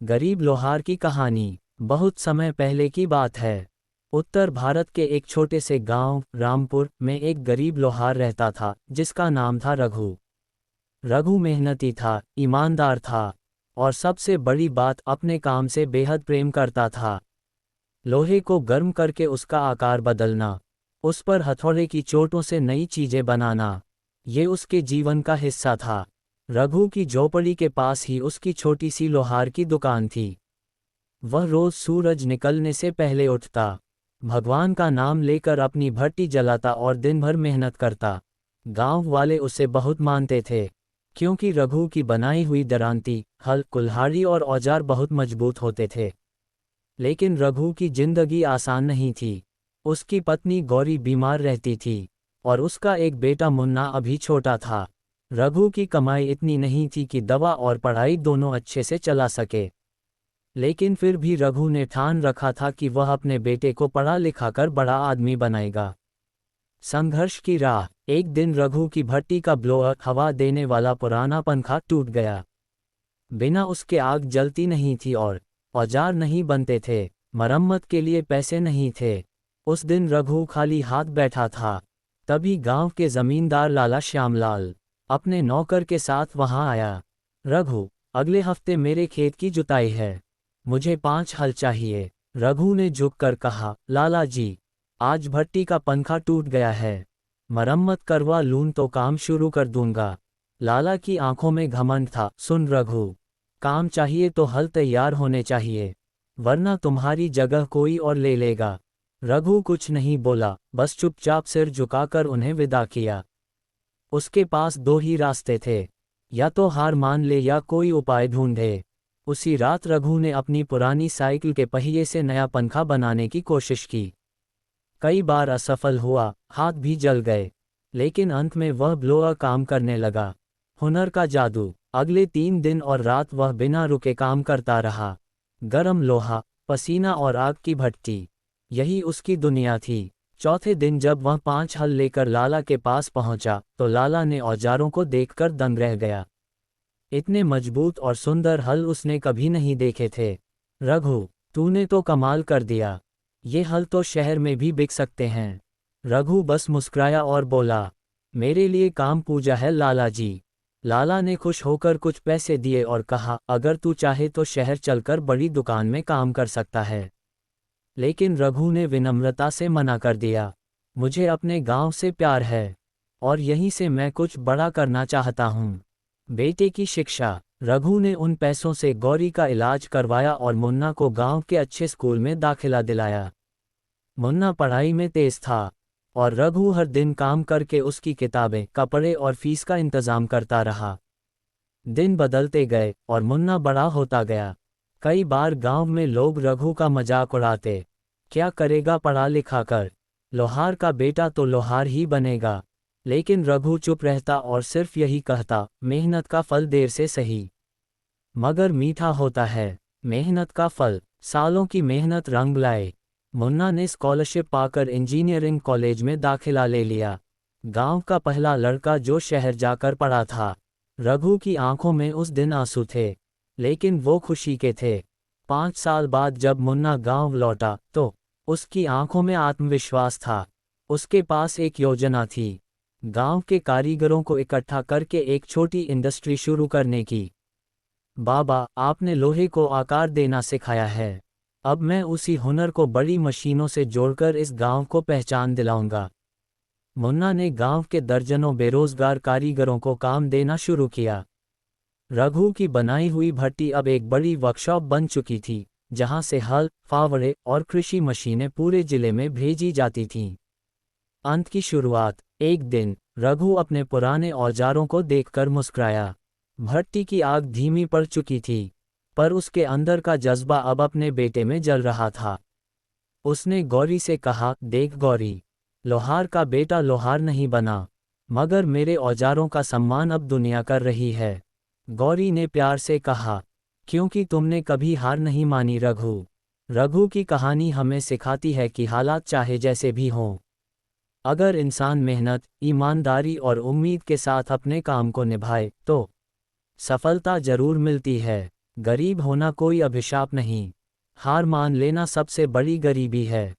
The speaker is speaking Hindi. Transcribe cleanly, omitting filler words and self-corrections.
गरीब लोहार की कहानी। बहुत समय पहले की बात है। उत्तर भारत के एक छोटे से गांव रामपुर में एक गरीब लोहार रहता था जिसका नाम था रघु। रघु मेहनती था, ईमानदार था और सबसे बड़ी बात अपने काम से बेहद प्रेम करता था। लोहे को गर्म करके उसका आकार बदलना, उस पर हथौड़े की चोटों से नई चीजें बनाना, ये उसके जीवन का हिस्सा था। रघु की झोपड़ी के पास ही उसकी छोटी सी लोहार की दुकान थी। वह रोज सूरज निकलने से पहले उठता, भगवान का नाम लेकर अपनी भट्टी जलाता और दिन भर मेहनत करता। गांव वाले उसे बहुत मानते थे क्योंकि रघु की बनाई हुई दरांती, हल, कुल्हाड़ी और औजार बहुत मजबूत होते थे। लेकिन रघु की जिंदगी आसान नहीं थी। उसकी पत्नी गौरी बीमार रहती थी और उसका एक बेटा मुन्ना अभी छोटा था। रघु की कमाई इतनी नहीं थी कि दवा और पढ़ाई दोनों अच्छे से चला सके। लेकिन फिर भी रघु ने ठान रखा था कि वह अपने बेटे को पढ़ा लिखाकर बड़ा आदमी बनाएगा। संघर्ष की राह। एक दिन रघु की भट्टी का ब्लोअर, हवा देने वाला पुराना पंखा, टूट गया। बिना उसके आग जलती नहीं थी और औजार नहीं बनते थे। मरम्मत के लिए पैसे नहीं थे। उस दिन रघु खाली हाथ बैठा था। तभी गांव के जमींदार लाला श्यामलाल अपने नौकर के साथ वहां आया। रघु, अगले हफ्ते मेरे खेत की जुताई है, मुझे 5 हल चाहिए। रघु ने झुककर कहा, लाला जी, आज भट्टी का पंखा टूट गया है, मरम्मत करवा लूं तो काम शुरू कर दूंगा। लाला की आंखों में घमंड था। सुन रघु, काम चाहिए तो हल तैयार होने चाहिए, वरना तुम्हारी जगह कोई और ले लेगा। रघु कुछ नहीं बोला, बस चुपचाप सिर झुकाकर उन्हें विदा किया। उसके पास 2 ही रास्ते थे, या तो हार मान ले या कोई उपाय ढूंढे। उसी रात रघु ने अपनी पुरानी साइकिल के पहिए से नया पंखा बनाने की कोशिश की। कई बार असफल हुआ, हाथ भी जल गए, लेकिन अंत में वह ब्लोअर काम करने लगा। हुनर का जादू। अगले 3 दिन और रात वह बिना रुके काम करता रहा। गरम लोहा, पसीना और आग की भट्टी, यही उसकी दुनिया थी। चौथे दिन जब वह 5 हल लेकर लाला के पास पहुंचा तो लाला ने औजारों को देखकर दंग रह गया। इतने मजबूत और सुंदर हल उसने कभी नहीं देखे थे। रघु, तूने तो कमाल कर दिया, ये हल तो शहर में भी बिक सकते हैं। रघु बस मुस्कुराया और बोला, मेरे लिए काम पूजा है लाला जी। लाला ने खुश होकर कुछ पैसे दिए और कहा, अगर तू चाहे तो शहर चलकर बड़ी दुकान में काम कर सकता है। लेकिन रघु ने विनम्रता से मना कर दिया, मुझे अपने गांव से प्यार है और यहीं से मैं कुछ बड़ा करना चाहता हूँ। बेटे की शिक्षा। रघु ने उन पैसों से गौरी का इलाज करवाया और मुन्ना को गांव के अच्छे स्कूल में दाखिला दिलाया। मुन्ना पढ़ाई में तेज था और रघु हर दिन काम करके उसकी किताबें, कपड़े और फीस का इंतजाम करता रहा। दिन बदलते गए और मुन्ना बड़ा होता गया। कई बार गांव में लोग रघु का मजाक उड़ाते, क्या करेगा पढ़ा लिखा कर, लोहार का बेटा तो लोहार ही बनेगा। लेकिन रघु चुप रहता और सिर्फ यही कहता, मेहनत का फल देर से सही मगर मीठा होता है। मेहनत का फल। सालों की मेहनत रंग लाए। मुन्ना ने स्कॉलरशिप पाकर इंजीनियरिंग कॉलेज में दाखिला ले लिया। गांव का पहला लड़का जो शहर जाकर पढ़ा था। रघु की आंखों में उस दिन आंसू थे, लेकिन वो खुशी के थे। 5 साल बाद जब मुन्ना गांव लौटा तो उसकी आंखों में आत्मविश्वास था। उसके पास एक योजना थी, गांव के कारीगरों को इकट्ठा करके एक छोटी इंडस्ट्री शुरू करने की। बाबा, आपने लोहे को आकार देना सिखाया है, अब मैं उसी हुनर को बड़ी मशीनों से जोड़कर इस गांव को पहचान दिलाऊंगा। मुन्ना ने गांव के दर्जनों बेरोजगार कारीगरों को काम देना शुरू किया। रघु की बनाई हुई भट्टी अब एक बड़ी वर्कशॉप बन चुकी थी, जहां से हल, फावड़े और कृषि मशीनें पूरे जिले में भेजी जाती थीं। अंत की शुरुआत। एक दिन रघु अपने पुराने औजारों को देखकर मुस्कुराया। भट्टी की आग धीमी पड़ चुकी थी, पर उसके अंदर का जज्बा अब अपने बेटे में जल रहा था। उसने गौरी से कहा, देख गौरी, लोहार का बेटा लोहार नहीं बना, मगर मेरे औजारों का सम्मान अब दुनिया कर रही है। गौरी ने प्यार से कहा, क्योंकि तुमने कभी हार नहीं मानी रघु। रघु की कहानी हमें सिखाती है कि हालात चाहे जैसे भी हों, अगर इंसान मेहनत, ईमानदारी और उम्मीद के साथ अपने काम को निभाए तो सफलता जरूर मिलती है। गरीब होना कोई अभिशाप नहीं, हार मान लेना सबसे बड़ी गरीबी है।